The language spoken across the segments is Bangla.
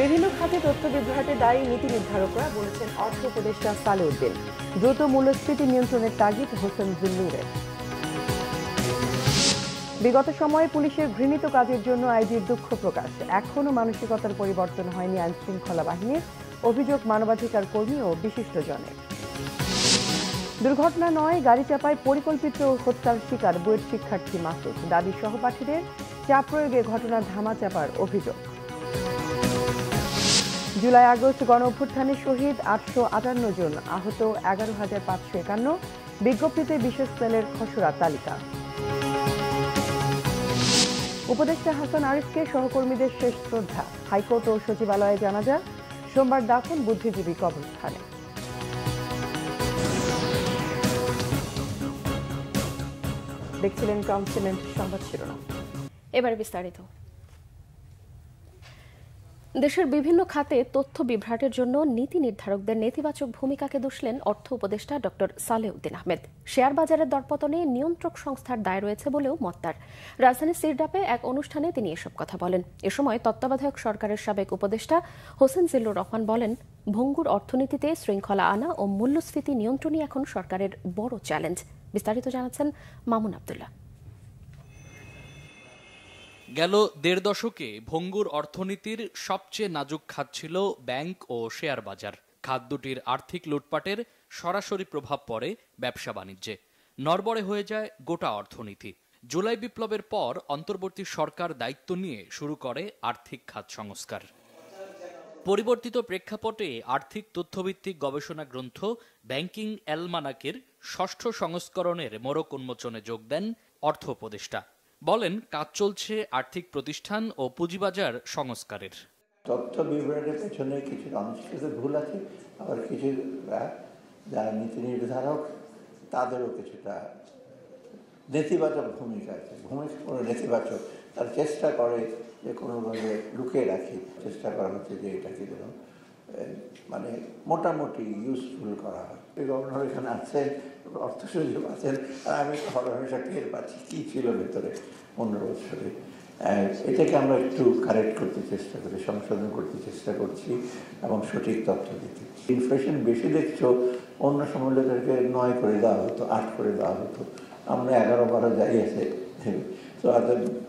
বিভিন্ন খাতে তথ্য বিভ্রাটে দায়ী নীতি নির্ধারকরা বলেছেন অর্থ উপদেষ্টা সালেউদ্দিন। দ্রুত মূল্যস্ফীতি নিয়ন্ত্রণের তাগিদ হোসেন জিল্লুরের। বিগত সময়ে পুলিশের ঘৃণিত কাজের জন্য আইজির দুঃখ প্রকাশ। এখনও মানসিকতার পরিবর্তন হয়নি আইন শৃঙ্খলা বাহিনীর, অভিযোগ মানবাধিকার কর্মী ও বিশিষ্টজনের। দুর্ঘটনা নয়, গাড়ি চাপায় পরিকল্পিত হত্যার শিকার বুয়েট শিক্ষার্থী মাসুদ। দাবি সহপাঠীদের চাপ প্রয়োগে ঘটনা ধামাচাপার অভিযোগ। জুলাই আগস্ট গণ অভ্যুত্থানে শহীদ 858 জন, আহত 11,551। বিজ্ঞপ্তিতে বিশেষ সেলের খসড়া তালিকা। উপদেষ্টা হাসান আরিফকে সহকর্মীদের শেষ শ্রদ্ধা। হাইকোর্ট ও সচিবালয়ে জানাজা, সোমবার দাফন বুদ্ধিজীবী কবরস্থানে। দেখছিলেন কনসিলেন্ট সংবাদ শিরোনাম। এবার বিস্তারিত। দেশের বিভিন্ন খাতে তথ্য বিভ্রাটের জন্য নীতি নির্ধারকদের নেতিবাচক ভূমিকাকে দুষলেন অর্থ উপদেষ্টা ডক্টর সালেউদ্দিন আহমেদ। শেয়ার বাজারের দরপতনে নিয়ন্ত্রক সংস্থার দায় রয়েছে বলেও মত তার। রাজধানীর সিরডাপে এক অনুষ্ঠানে তিনি এসব কথা বলেন। এ সময় তত্ত্বাবধায়ক সরকারের সাবেক উপদেষ্টা হোসেন জিল্লুর রহমান বলেন, ভঙ্গুর অর্থনীতিতে শৃঙ্খলা আনা ও মূল্যস্ফীতি নিয়ন্ত্রণই এখন সরকারের বড় চ্যালেঞ্জ। বিস্তারিত জানাচ্ছেন মামুন আব্দুল্লাহ। গেল 1.5 দশকে ভঙ্গুর অর্থনীতির সবচেয়ে নাজুক খাত ছিল ব্যাংক ও শেয়ার বাজার। খাত দুটির আর্থিক লুটপাটের সরাসরি প্রভাব পড়ে ব্যবসা বাণিজ্যে। নড়বড়ে হয়ে যায় গোটা অর্থনীতি। জুলাই বিপ্লবের পর অন্তর্বর্তী সরকার দায়িত্ব নিয়ে শুরু করে আর্থিক খাত সংস্কার। পরিবর্তিত প্রেক্ষাপটে আর্থিক তথ্যভিত্তিক গবেষণা গ্রন্থ ব্যাংকিং অ্যালমানাকের 6ষ্ঠ সংস্করণের মোড়ক উন্মোচনে যোগ দেন অর্থ উপদেষ্টা। বলেন, কাজ চলছে আর্থিক প্রতিষ্ঠান ও পুঁজিবাজার সংস্কারের। তথ্য বিভ্রাটের পেছনে কিছু আনুষ্ঠানিক ভুল আছে, আবার কিছু যারা নীতি নির্ধারক তাদেরও কিছুটা নেতিবাচক ভূমিকা আছে। ভূমিকা কোনো নেতিবাচক, তার চেষ্টা করে যে কোনোভাবে লুকিয়ে রাখি, চেষ্টা করা হচ্ছে যে এটাকে যেন মানে মোটামুটি ইউজফুল করা হয়। গভর্নর এখানে আছেন, অর্থ সচিব আছেন, আর আমি হরহামেশা টের পাচ্ছি কী ছিল ভেতরে 15 বছরে। এটাকে আমরা একটু কারেক্ট করতে চেষ্টা করি, সংশোধন করতে চেষ্টা করছি এবং সঠিক তথ্য দিতে। ইনফ্লেশন বেশি দেখছো, অন্য সময় লোকেরকে 9 করে দেওয়া হতো, 8 করে দেওয়া হতো, আমরা 11-12 যাই আছে। তো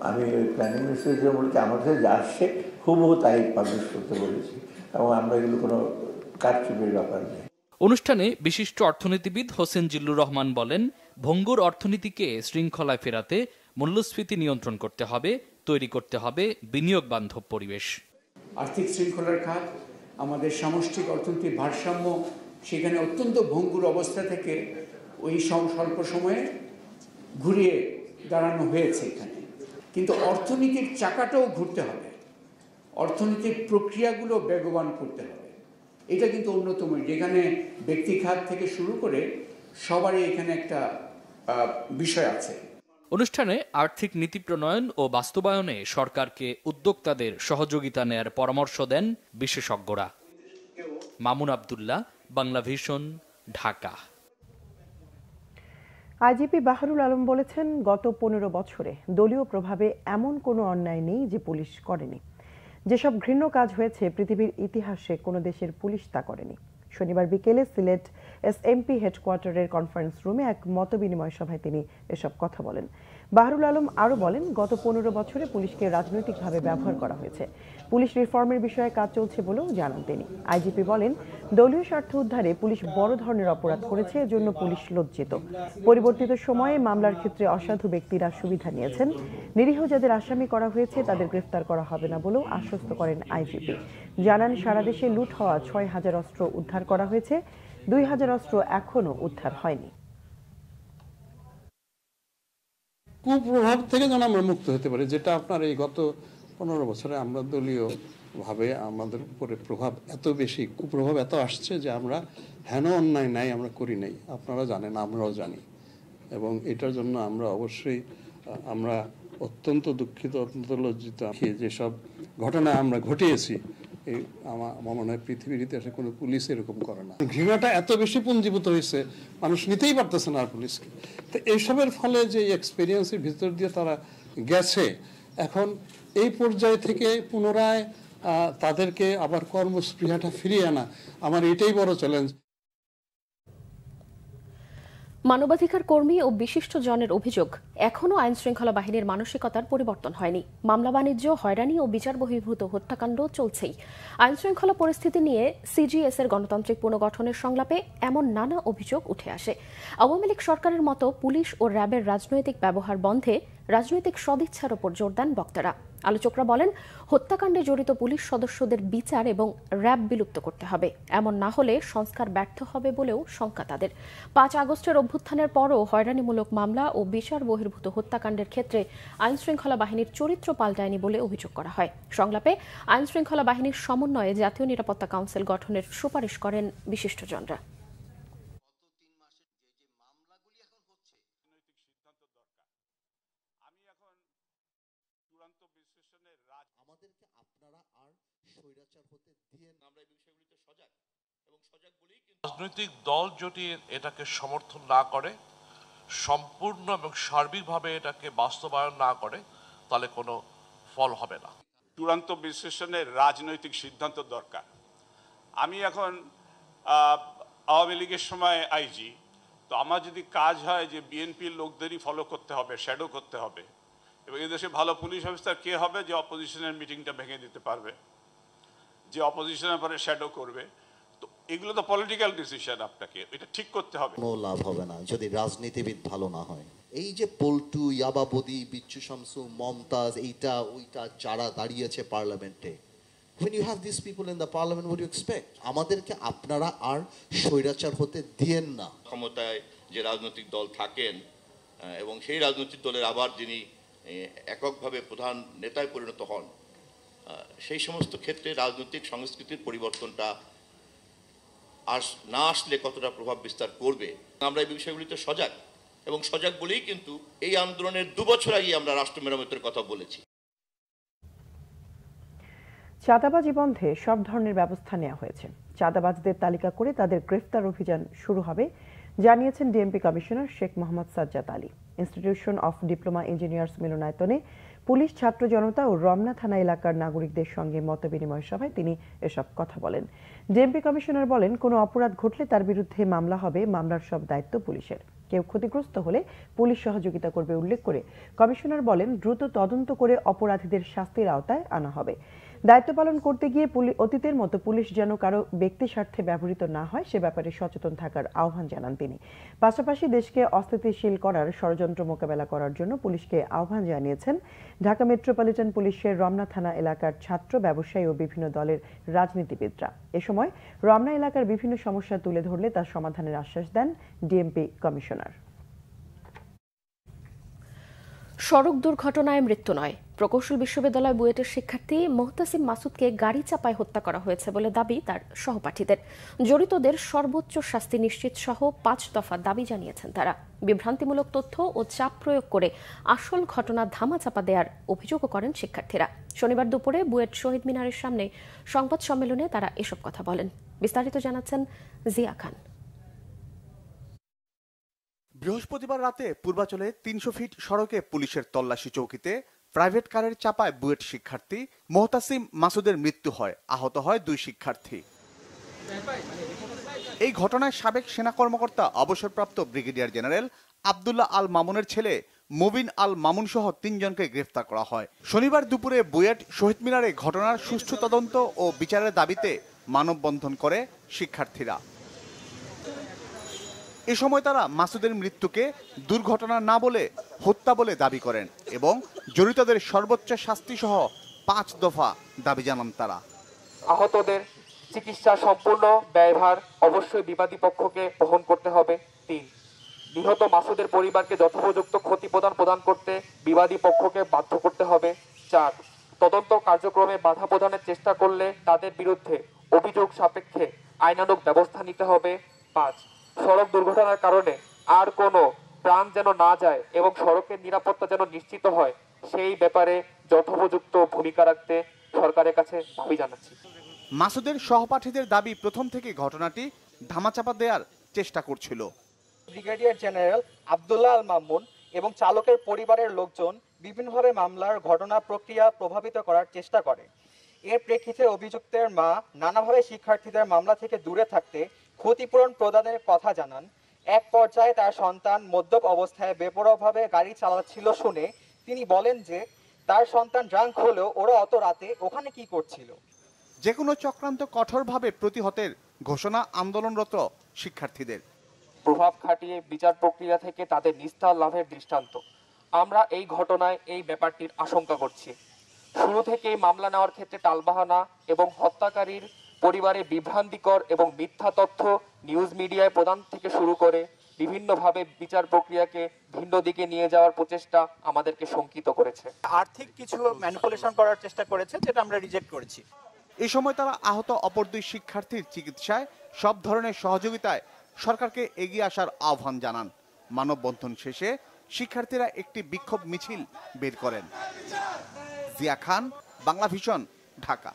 আমি ওই প্ল্যানিং মিনিস্ট্রির বলতে আমার কাছে যা আসছে হুবহু তাই পাবলিশ করতে বলেছি, এবং আমরা এগুলো কোনো কারচুপির ব্যাপার নেই। অনুষ্ঠানে বিশিষ্ট অর্থনীতিবিদ হোসেন জিল্লুর রহমান বলেন, ভঙ্গুর অর্থনীতিকে শৃঙ্খলায় ফেরাতে মূল্যস্ফীতি নিয়ন্ত্রণ করতে হবে, তৈরি করতে হবে বিনিয়োগ বান্ধব পরিবেশ। আর্থিক শৃঙ্খলার খাত, আমাদের সামষ্টিক অর্থনীতির ভারসাম্য সেখানে অত্যন্ত ভঙ্গুর অবস্থা থেকে ওই স্বল্প সময়ে ঘুরিয়ে দাঁড়ানো হয়েছে এখানে। কিন্তু অর্থনীতির চাকাটাও ঘুরতে হবে, অর্থনীতির প্রক্রিয়াগুলো বেগবান করতে হবে। এটা কিন্তু অন্যতম, যেখানে ব্যক্তি খাত থেকে শুরু করে সবারই এখানে একটা বিষয় আছে। অনুষ্ঠানে আর্থিক নীতি প্রণয়ন ও বাস্তবায়নে সরকারকে উদ্যোক্তাদের সহযোগিতা নেয়ার পরামর্শ দেন বিশেষজ্ঞরা। মামুন আব্দুল্লাহ, বাংলাভিশন, ঢাকা। আইজিপি বাহারুল আলম বলেছেন, গত 15 বছরে দলীয় প্রভাবে এমন কোনো অন্যায় নেই যে পুলিশ করেনি। যেসব ঘৃণ্য কাজ হয়েছে পৃথিবীর ইতিহাসে কোনো দেশের পুলিশ তা করেনি। শনিবার বিকেলে সিলেট এসএমপি হেডকোয়ার্টারের কনফারেন্স রুমে এক মতবিনিময় সভায় তিনি এসব কথা বলেন। বাহারুল আলম আরও বলেন, গত 15 বছরে পুলিশকে রাজনৈতিকভাবে ব্যবহার করা হয়েছে। পুলিশ রিফর্মের বিষয়ে কাজ চলছে বলেও জানান তিনি। আইজিপি বলেন, দলীয় স্বার্থ উদ্ধারে পুলিশ বড় ধরনের অপরাধ করেছে, এজন্য পুলিশ লজ্জিত। পরিবর্তিত সময়ে মামলার ক্ষেত্রে অসাধু ব্যক্তিরা সুবিধা নিয়েছেন। নিরীহ যাদের আসামি করা হয়েছে তাদের গ্রেফতার করা হবে না বলেও আশ্বস্ত করেন আইজিপি। জানান, সারা দেশে লুট হওয়া 6,000 অস্ত্র উদ্ধার করা হয়েছে, 2,000 অস্ত্র এখনও উদ্ধার হয়নি। কুপ্রভাব থেকে যেন আমরা মুক্ত হতে পারি, যেটা আপনার এই গত 15 বছরে আমরা দলীয় ভাবে আমাদের উপরে প্রভাব এত বেশি, কুপ্রভাব এত আসছে যে আমরা হেন অন্যায় নাই আমরা করি নাই। আপনারা জানেন, আমরাও জানি, এবং এটার জন্য আমরা অবশ্যই আমরা অত্যন্ত দুঃখিত, অত্যন্ত লজ্জিত। যেসব ঘটনা আমরা ঘটিয়েছি, আমার মনে হয় পৃথিবীর ইতিহাসে কোনো পুলিশ এরকম করে না। ঘৃণাটা এত বেশি পুঞ্জীভূত হয়েছে, মানুষ নিতেই পারতেছে না আর পুলিশকে। তো এইসবের ফলে যে এক্সপিরিয়েন্সের ভিতর দিয়ে তারা গেছে, এখন এই পর্যায় থেকে পুনরায় তাদেরকে আবার কর্মস্পৃহাটা ফিরিয়ে আনা, আমার এটাই বড় চ্যালেঞ্জ। মানবাধিকার কর্মী ও বিশিষ্ট জনের অভিযোগ, এখনও আইন শৃঙ্খলা বাহিনীর মানসিকতার পরিবর্তন হয়নি। মামলা বাণিজ্য, হয়রানি ও বিচার বহির্ভূত হত্যাকাণ্ড চলছেই। আইন শৃঙ্খলা পরিস্থিতি নিয়ে সিজিএস এর গণতান্ত্রিক পুনর্গঠনের সংলাপে এমন নানা অভিযোগ উঠে আসে। আওয়ামী লীগ সরকারের মতো পুলিশ ও র্যাবের রাজনৈতিক ব্যবহার বন্ধে রাজনৈতিক সদিচ্ছার উপর জোর দেন বক্তারা। আলোচকরা বলেন, হত্যাকাণ্ডে জড়িত পুলিশ সদস্যদের বিচার এবং র্যাব বিলুপ্ত করতে হবে। এমন না হলে সংস্কার ব্যর্থ হবে বলেও শঙ্কা তাদের। 5 আগস্টের অভ্যুত্থানের পরও হয়রানিমূলক মামলা ও বিচার বহির্ভূত হত্যাকাণ্ডের ক্ষেত্রে আইন শৃঙ্খলা বাহিনীর চরিত্র পাল্টায়নি বলে অভিযোগ করা হয়। সংলাপে আইন শৃঙ্খলা বাহিনীর সমন্বয়ে জাতীয় নিরাপত্তা কাউন্সিল গঠনের সুপারিশ করেন বিশিষ্টজনরা। আমাদেরকে আপনারা আর স্বৈরাচার হতে দিয়েন। আমরা এই বিষয়গুলিতে সজাগ এবং সজাগ বলেই কিন্তু রাজনৈতিক দল যদি এটাকে সমর্থন না করে, সম্পূর্ণ এবং সার্বিকভাবে এটাকে বাস্তবায়ন না করে, তাহলে কোনো ফল হবে না। চূড়ান্ত বিশ্লেষণের রাজনৈতিক সিদ্ধান্ত দরকার। আমি এখন আওয়ামী লীগের সময় আইজি, তো আমার যদি কাজ হয় যে বিএনপির লোকদেরই ফলো করতে হবে, শ্যাডো করতে হবে, এবং এদেশে ভালো পুলিশ অফিসার কে হবে যে অপোজিশনের মিটিংটা ভেঙে দিতে পারবে, যে অপোজিশনের পরে শ্যাডো করবে। তো এগুলো তো পলিটিক্যাল ডিসিশন, আপনাকে এটা ঠিক করতে হবে। কোনো লাভ হবে না যদি রাজনীতিবিদ ভালো না হয়। এই যে পল্টু, ইয়াবাবদি, বিচ্ছু শামসু, মমতাজ, এইটা ওইটা যারা দাঁড়িয়েছে পার্লামেন্টে, when you have these people in the parliament, what do you expect? আমাদেরকে আপনারা আর স্বৈরাচার হতে দিয়েন না। ক্ষমতায় যে রাজনৈতিক দল থাকেন এবং সেই রাজনৈতিক দলের আবার যিনি এককভাবে প্রধান নেতায় পরিণত হন, সেই সমস্ত ক্ষেত্রে রাজনৈতিক সংস্কৃতির পরিবর্তনটা না আসলে কতটা প্রভাব বিস্তার করবে। আমরা এই বিষয়গুলিতে সজাগ এবং সজাগ বলেই কিন্তু এই আন্দোলনের 2 বছর আগে আমরা রাষ্ট্র মেরামতের কথা বলেছি। চাঁদাবাজি বন্ধে সব ধরনের ব্যবস্থা নেওয়া হয়েছে। চাঁদাবাজদের তালিকা করে তাদের গ্রেফতার অভিযান শুরু হবে জানিয়েছেন DMP commissioner Sheikh Mohammad Sajjad Ali. Institution of diploma engineers মিলনায়তনে পুলিশ, ছাত্র জনতা ও রমনা থানা এলাকার নাগরিকদের সঙ্গে মতবিনিময় সভায় তিনি এসব কথা বলেন। ডিএমপি কমিশনার বলেন, কোনো অপরাধ ঘটলে তার বিরুদ্ধে মামলা হবে, মামলার সব দায়িত্ব পুলিশের। কেউ ক্ষতিগ্রস্ত হলে পুলিশ সহযোগিতা করবে উল্লেখ করে কমিশনার বলেন, দ্রুত তদন্ত করে অপরাধীদের শাস্তির আওতায় আনা হবে। দায়িত্ব পালন করতে গিয়ে অতীতের মতো পুলিশ যেন কারো ব্যক্তি স্বার্থে ব্যবহৃত না হয় সে ব্যাপারে সচেতন থাকার আহ্বান জানান তিনি। পাশাপাশি দেশকে অস্থিতিশীল করার ষড়যন্ত্র মোকাবেলা করার জন্য পুলিশকে আহ্বান জানিয়েছেন ঢাকা মেট্রোপলিটন পুলিশের রমনা থানা এলাকার ছাত্র, ব্যবসায়ী ও বিভিন্ন দলের রাজনীতিবিদরা। এ সময় রমনা এলাকার বিভিন্ন সমস্যা তুলে ধরলে তার সমাধানের আশ্বাস দেন ডিএমপি কমিশনার। সড়ক দুর্ঘটনায় মৃত্যু নয়, প্রকৌশল বিশ্ববিদ্যালয় বুয়েটের শিক্ষার্থী মোহতাসিম মাসুদকে গাড়ি চাপায় হত্যা করা হয়েছে বলে দাবি তার সহপাঠীদের। জড়িতদের সর্বোচ্চ শাস্তি নিশ্চিত সহ 5 দফা দাবি জানিয়েছেন তারা। বিভ্রান্তিমূলক তথ্য ও চাপ প্রয়োগ করে আসল ঘটনা ধামাচাপা দেওয়ার অভিযোগও করেন শিক্ষার্থীরা। শনিবার দুপুরে বুয়েট শহীদ মিনারের সামনে সংবাদ সম্মেলনে তারা এসব কথা বলেন। বিস্তারিত জানাচ্ছেন জিয়া খান। বৃহস্পতিবার রাতে পূর্বাচলে 300 ফিট সড়কে পুলিশের তল্লাশি চৌকিতে প্রাইভেট কারের চাপায় বুয়েট শিক্ষার্থী মোহতাসিম মাসুদের মৃত্যু হয়, আহত হয় 2 শিক্ষার্থী। এই ঘটনায় সাবেক সেনা কর্মকর্তা অবসরপ্রাপ্ত ব্রিগেডিয়ার জেনারেল আব্দুল্লাহ আল মামুনের ছেলে মুবিন আল মামুন সহ 3 জনকে গ্রেফতার করা হয়। শনিবার দুপুরে বুয়েট শহীদ মিনারে ঘটনার সুষ্ঠু তদন্ত ও বিচারের দাবিতে মানববন্ধন করে শিক্ষার্থীরা। এ সময় তারা মাসুদের মৃত্যুকে দুর্ঘটনা না বলে হত্যা বলে দাবি করেন এবং জড়িতদের সর্বোচ্চ শাস্তি সহ 5 দফা দাবি জানান তারা। আহতদের চিকিৎসা সম্পূর্ণ ব্যয়ভার অবশ্যই বিবাদী পক্ষকে বহন করতে হবে। 3, নিহত মাসুদের পরিবারকে যথোপযুক্ত ক্ষতিপূরণ প্রদান করতে বিবাদী পক্ষকে বাধ্য করতে হবে। 4, তদন্ত কার্যক্রমে বাধা প্রদানের চেষ্টা করলে তাদের বিরুদ্ধে অভিযোগ সাপেক্ষে আইনানুগ ব্যবস্থা নিতে হবে। 5, সড়ক দুর্ঘটনার কারণে আর কোনো প্রাণ যেন না যায় এবং সড়কের নিরাপত্তা যেন নিশ্চিত হয় সেই ব্যাপারে যথোপযুক্ত ভূমিকা রাখতে সরকারের কাছে দাবি জানাচ্ছি। মাসুদের সহপাঠীদের দাবি, প্রথম থেকে ঘটনাটি ধামাচাপা দেওয়ার চেষ্টা করছিল। ব্রিগেডিয়ার জেনারেল আব্দুল্লাহ আল মামুন এবং চালকের পরিবারের লোকজন বিভিন্নভাবে মামলার ঘটনা প্রক্রিয়া প্রভাবিত করার চেষ্টা করে। এর প্রেক্ষিতে অভিযুক্তের মা নানাভাবে শিক্ষার্থীদের মামলা থেকে দূরে থাকতে ক্ষতিপূরণ প্রদানের কথা জানান। এক পর্যায়ে তার সন্তান মদ্যপ অবস্থায় বেপরোয়াভাবে গাড়ি চালাচ্ছিল শুনে তিনি বলেন যে তার সন্তান ড্রাঙ্ক হলেও ওরা অত রাতে ওখানে কি করছিল। যে কোনো চক্রান্ত কঠোরভাবে প্রতিহতের ঘোষণা আন্দোলনরত শিক্ষার্থীদের। প্রভাব খাটিয়ে বিচার প্রক্রিয়া থেকে তাদের নিস্তার লাভের দৃষ্টান্ত। আমরা এই ঘটনায় এই ব্যাপারটির আশঙ্কা করছি। শুরু থেকেই মামলা নেওয়ার ক্ষেত্রে টালবাহানা এবং হত্যাকারীর পরিবারে বিভ্রান্তিকর এবং মিথ্যা তথ্য নিউজ মিডিয়ায় প্রদান থেকে শুরু করে বিভিন্নভাবে বিচার প্রক্রিয়াকে ভিন্ন দিকে নিয়ে যাওয়ার প্রচেষ্টা আমাদেরকে শঙ্কিত করেছে। আর্থিক কিছু ম্যানিপুলেশন করার চেষ্টা করেছে, যেটা আমরা রিজেক্ট করেছি। এই সময় তারা আহত অপর দুই শিক্ষার্থীর চিকিৎসায় সব ধরনের সহযোগিতায় সরকারকে এগিয়ে আসার আহ্বান জানান। মানববন্ধন শেষে শিক্ষার্থীরা একটি বিক্ষোভ মিছিল বের করেন। জিয়া খান, বাংলা ভিশন, ঢাকা।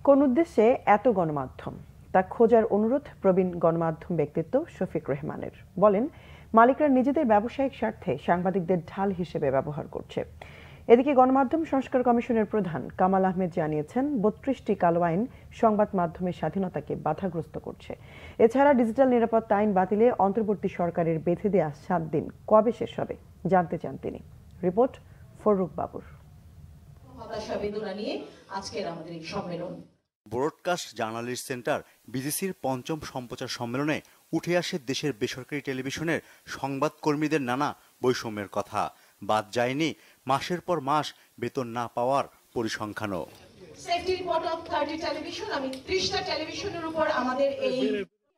কোন উদ্দেশ্যে এত গণমাধ্যম তা খোঁজার অনুরোধ প্রবীণ গণমাধ্যম ব্যক্তিত্ব শফিক রেহমানের। বলেন, মালিকরা নিজেদের ব্যবসায়িক স্বার্থে সাংবাদিকদের ঢাল হিসেবে ব্যবহার করছে। এদিকে গণমাধ্যম সংস্কার কমিশনের প্রধান কামাল আহমেদ জানিয়েছেন, ৩২টি কালো আইন সংবাদ মাধ্যমের স্বাধীনতাকে বাধাগ্রস্ত করছে। এছাড়া ডিজিটাল নিরাপত্তা আইন বাতিলে অন্তর্বর্তী সরকারের বেঁধে দেওয়া ৭ দিন কবে শেষ হবে জানতে চান তিনি। রিপোর্ট ফররুক বাবুর। ব্রডকাস্ট জার্নালিস্ট সেন্টার বিজিসির পঞ্চম সম্প্রচার সম্মেলনে উঠে আসে দেশের বেসরকারি টেলিভিশনের সংবাদকর্মীদের নানা বৈষম্যের কথা। বাদ যায়নি মাসের পর মাস বেতন না পাওয়ার পরিসংখ্যানও।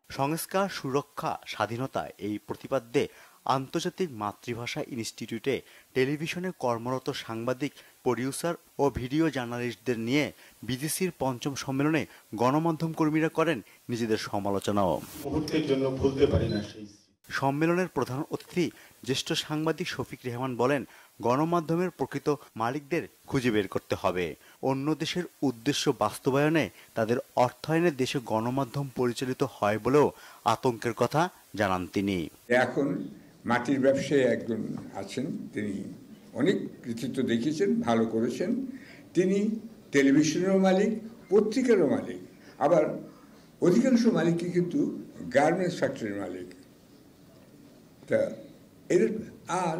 সংস্কার, সুরক্ষা, স্বাধীনতা এই প্রতিপাদ্যে আন্তর্জাতিক মাতৃভাষা ইনস্টিটিউটে টেলিভিশনে কর্মরত সাংবাদিক, প্রডিউসার ও ভিডিও জার্নালিস্টদের নিয়ে বিজিসির পঞ্চম সম্মেলনে গণমাধ্যম কর্মীরা করেন নিজেদের সমালোচনাও। সম্মেলনের প্রধান অতিথি জ্যেষ্ঠ সাংবাদিক শফিক রেহমান বলেন, গণমাধ্যমের প্রকৃত মালিকদের খুঁজে বের করতে হবে। অন্য দেশের উদ্দেশ্য বাস্তবায়নে তাদের অর্থায়নে দেশে গণমাধ্যম পরিচালিত হয় বলেও আতঙ্কের কথা জানান তিনি। এখন মাটির ব্যবসায়ী একজন আছেন, তিনি অনেক কৃতিত্ব দেখিয়েছেন, ভালো করেছেন। তিনি টেলিভিশনেরও মালিক, পত্রিকারও মালিক, আবার অধিকাংশ মালিকই কিন্তু গার্মেন্টস ফ্যাক্টরির মালিক। তা এর আর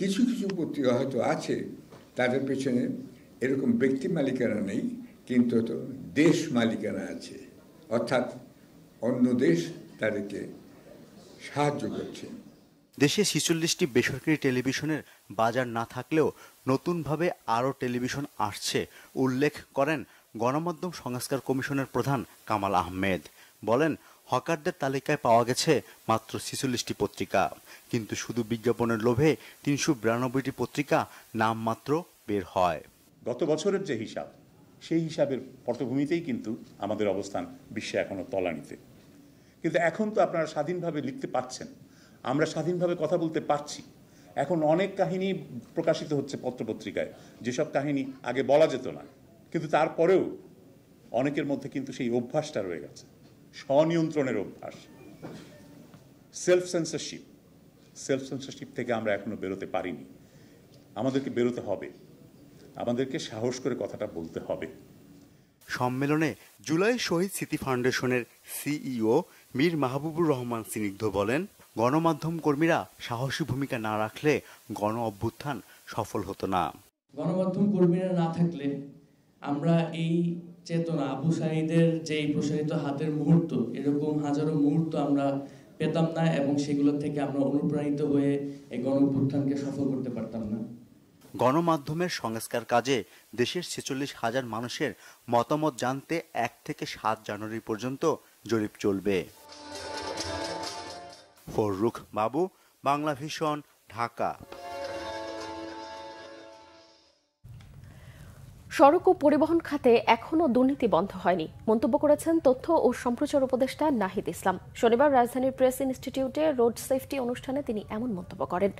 কিছু কিছু পত্রিকা হয়তো আছে, তাদের পেছনে এরকম ব্যক্তি মালিকানা নেই, কিন্তু তো দেশ মালিকানা আছে, অর্থাৎ অন্য দেশ তাদেরকে সাহায্য করছে। দেশে ৪৬টি বেসরকারি টেলিভিশনের বাজার না থাকলেও নতুনভাবে আরও টেলিভিশন আসছে উল্লেখ করেন গণমাধ্যম সংস্কার কমিশনের প্রধান কামাল আহমেদ। বলেন, হকারদের তালিকায় পাওয়া গেছে মাত্র ৪৬টি পত্রিকা, কিন্তু শুধু বিজ্ঞাপনের লোভে ৩৯২টি পত্রিকা নামমাত্র বের হয়। গত বছরের যে হিসাব, সেই হিসাবের পটভূমিতেই কিন্তু আমাদের অবস্থান বিশ্বে এখনো তলানিতে। কিন্তু এখন তো আপনারা স্বাধীনভাবে লিখতে পাচ্ছেন, আমরা স্বাধীনভাবে কথা বলতে পারছি। এখন অনেক কাহিনী প্রকাশিত হচ্ছে পত্রপত্রিকায়, যেসব কাহিনী আগে বলা যেত না, কিন্তু তারপরেও অনেকের মধ্যে কিন্তু সেই অভ্যাসটা রয়ে গেছে, স্বনিয়ন্ত্রণের অভ্যাস, সেলফ সেন্সরশিপ থেকে আমরা এখনো বেরোতে পারিনি। আমাদেরকে বেরোতে হবে, আমাদেরকে সাহস করে কথাটা বলতে হবে। সম্মেলনে জুলাই শহীদ স্মৃতি ফাউন্ডেশনের সিইও মীর মাহবুবুর রহমান স্নিগ্ধ বলেন, গণমাধ্যম কর্মীরা সাহসী ভূমিকা না রাখলে গণ অভ্যুত্থান সফল হতো না। গণমাধ্যম কর্মীরা না থাকলে আমরা এই চেতনা, আবু সাঈদের যে প্রসারিত হাতের মুহূর্ত, এরকম হাজারো মুহূর্ত আমরা পেতাম না, এবং সেগুলো থেকে আমরা অনুপ্রাণিত হয়ে এই গণ অভ্যুত্থানকে সফল করতে পারতাম না। গণমাধ্যমের সংস্কার কাজে দেশের ৪৬,০০০ মানুষের মতামত জানতে ১ থেকে ৭ জানুয়ারি পর্যন্ত জরিপ চলবে। ফররুক বাবু, বাংলা ভিশন, ঢাকা। সড়ক ও পরিবহন খাতে এখনও দুর্নীতি বন্ধ হয়নি মন্তব্য করেছেন তথ্য ও সম্প্রচার উপদেষ্টা নাহিদ ইসলাম। শনিবার রাজধানীর প্রেস ইনস্টিটিউটে রোড সেফটি অনুষ্ঠানে তিনি এমন মন্তব্য করেন।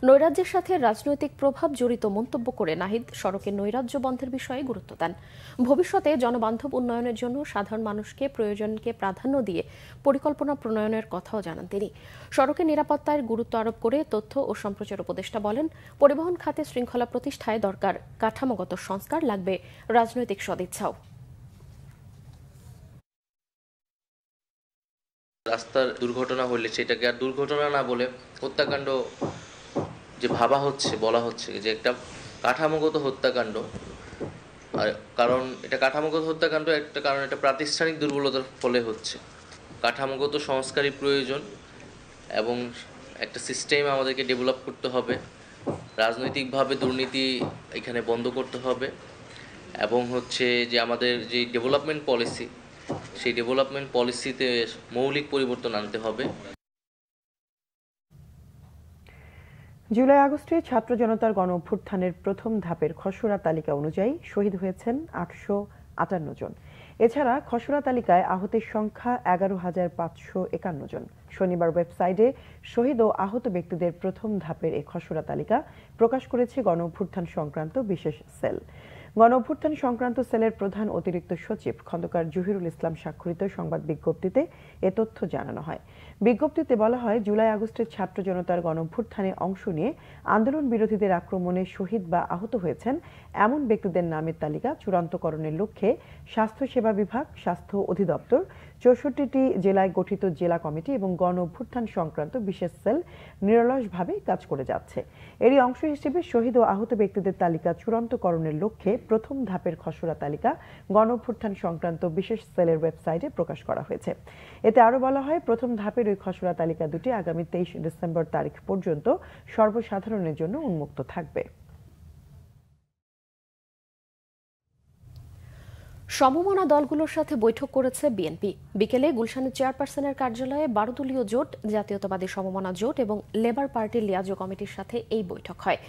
নৈরাজ্যের সাথে রাজনৈতিক প্রভাব জড়িত মন্তব্য করে নাহিদ সড়কে নৈরাজ্য বন্ধের বিষয়ে গুরুত্ব দেন। ভবিষ্যতে জনবান্ধব উন্নয়নের জন্য সাধারণ মানুষকে প্রয়োজনকে প্রাধান্য দিয়ে পরিকল্পনা প্রণয়নের কথাও জানান তিনি। সড়কের নিরাপত্তার গুরুত্ব আরোপ করে তথ্য ও সম্প্রচার উপদেষ্টা বলেন, পরিবহন খাতে শৃঙ্খলা প্রতিষ্ঠায় দরকার কাঠামোগত সংস্কার, লাগবে রাজনৈতিক সদিচ্ছাও। রাস্তার দুর্ঘটনা হলে সেটাকে আর দুর্ঘটনা না বলে হত্যাকাণ্ড যে ভাবা হচ্ছে, বলা হচ্ছে যে একটা কাঠামোগত হত্যাকাণ্ড। আর কারণ এটা কাঠামোগত হত্যাকাণ্ড একটা কারণ এটা প্রাতিষ্ঠানিক দুর্বলতার ফলে হচ্ছে। কাঠামোগত সংস্কারই প্রয়োজন এবং একটা সিস্টেম আমাদেরকে ডেভেলপ করতে হবে। রাজনৈতিকভাবে দুর্নীতি এখানে বন্ধ করতে হবে এবং হচ্ছে যে আমাদের যে ডেভেলপমেন্ট পলিসি, সেই ডেভেলপমেন্ট পলিসিতে মৌলিক পরিবর্তন আনতে হবে। জুলাই আগস্টে ছাত্র জনতার গণ অভ্যুত্থানের প্রথম ধাপের খসড়া তালিকা অনুযায়ী শহীদ হয়েছেন 858 জন। এছাড়া খসড়া তালিকায় আহতের সংখ্যা 11,551 জন। শনিবার ওয়েবসাইটে শহীদ ও আহত ব্যক্তিদের প্রথম ধাপের এই খসড়া তালিকা প্রকাশ করেছে গণ অভ্যুত্থান সংক্রান্ত বিশেষ সেল। গণ অভ্যুত্থান সংক্রান্ত সেলের প্রধান অতিরিক্ত সচিব খন্দকার জহিরুল ইসলাম স্বাক্ষরিত সংবাদ বিজ্ঞপ্তিতে এ তথ্য জানানো হয়। বিজ্ঞপ্তিতে বলা হয়, জুলাই আগস্টের ছাত্র জনতার গণ অভ্যুত্থানে অংশ নিয়ে আন্দোলন বিরোধীদের আক্রমণে শহীদ বা আহত হয়েছেন এমন ব্যক্তিদের নামের তালিকা চূড়ান্তকরণের লক্ষ্যে স্বাস্থ্যসেবা বিভাগ, স্বাস্থ্য অধিদপ্তর, 64টি জেলায় গঠিত জেলা কমিটি এবং গণ অভ্যুত্থান সংক্রান্ত বিশেষ সেল নিরলসভাবে কাজ করে যাচ্ছে। এরই অংশ হিসেবে শহীদ ও আহত ব্যক্তিদের তালিকা চূড়ান্তকরণের লক্ষ্যে প্রথম ধাপের খসড়া তালিকা গণ অভ্যুত্থান সংক্রান্ত বিশেষ সেলের ওয়েবসাইটে প্রকাশ করা হয়েছে। এতে আরও বলা হয়, প্রথম ধাপের ওই খসড়া তালিকা দুটি আগামী 23 ডিসেম্বর তারিখ পর্যন্ত সর্বসাধারণের জন্য উন্মুক্ত থাকবে। সমমনা দলগুলোর সাথে বৈঠক করেছে বিএনপি। বিকেলে গুলশানের চেয়ারপারসনের কার্যালয়ে 12 দলীয় জোট, জাতীয়তাবাদী সমমনা জোট এবং লেবার পার্টির লিয়াজো কমিটির সাথে এই বৈঠক হয়।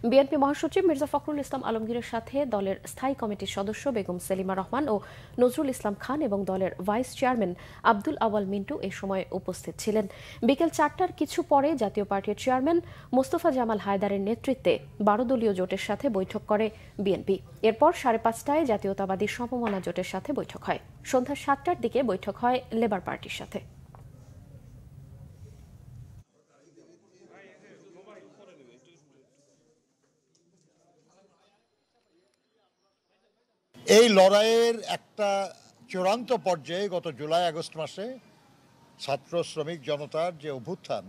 বিএনপি মহাসচিব মির্জা ফখরুল ইসলাম আলমগীরের সাথে দলের স্থায়ী কমিটির সদস্য বেগম সেলিমা রহমান ও নজরুল ইসলাম খান এবং দলের ভাইস চেয়ারম্যান আব্দুল আওয়াল মিন্টু এ সময় উপস্থিত ছিলেন। বিকেল 4টার কিছু পরে জাতীয় পার্টির চেয়ারম্যান মোস্তফা জামাল হায়দারের নেতৃত্বে 12 দলীয় জোটের সাথে বৈঠক করে বিএনপি। এরপর 5:30টায় জাতীয়তাবাদী সমমনা জোটের সাথে বৈঠক হয়। সন্ধ্যা 7টার দিকে বৈঠক হয় লেবার পার্টির সাথে। এই লড়াইয়ের একটা চূড়ান্ত পর্যায়ে গত জুলাই আগস্ট মাসে ছাত্র শ্রমিক জনতার যে অভ্যুত্থান,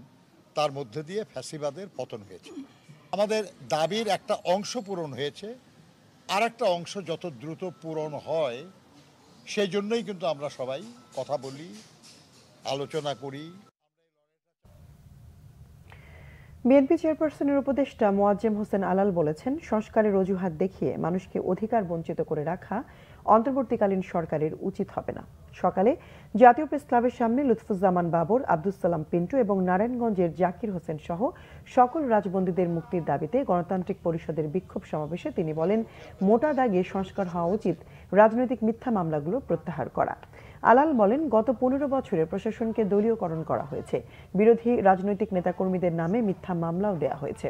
তার মধ্যে দিয়ে ফ্যাসিবাদের পতন হয়েছে। আমাদের দাবির একটা অংশ পূরণ হয়েছে, আর একটা অংশ যত দ্রুত পূরণ হয় সেই জন্যই কিন্তু আমরা সবাই কথা বলি, আলোচনা করি। বিএনপি চেয়ারপারসনের উপদেষ্টা মোয়াজ্জেম হোসেন আলাল বলেছেন, সংস্কারের অজুহাত দেখিয়ে মানুষকে অধিকার বঞ্চিত করে রাখা অন্তর্বর্তীকালীন সরকারের উচিত হবে না। সকালে জাতীয় প্রেস ক্লাবের সামনে লুৎফুজ্জামান বাবর, আব্দুস সালাম পিন্টু এবং নারায়ণগঞ্জের জাকির হোসেন সহ সকল রাজবন্দীদের মুক্তির দাবিতে গণতান্ত্রিক পরিষদের বিক্ষোভ সমাবেশে তিনি বলেন, মোটা দাগে সংস্কার হওয়া উচিত, রাজনৈতিক মিথ্যা মামলাগুলো প্রত্যাহার করা। আলাল বলেন, গত 15 বছরে প্রশাসনকে দলীয়করণ করা হয়েছে, বিরোধী রাজনৈতিক নেতাকর্মীদের নামে মিথ্যা মামলাও দেওয়া হয়েছে।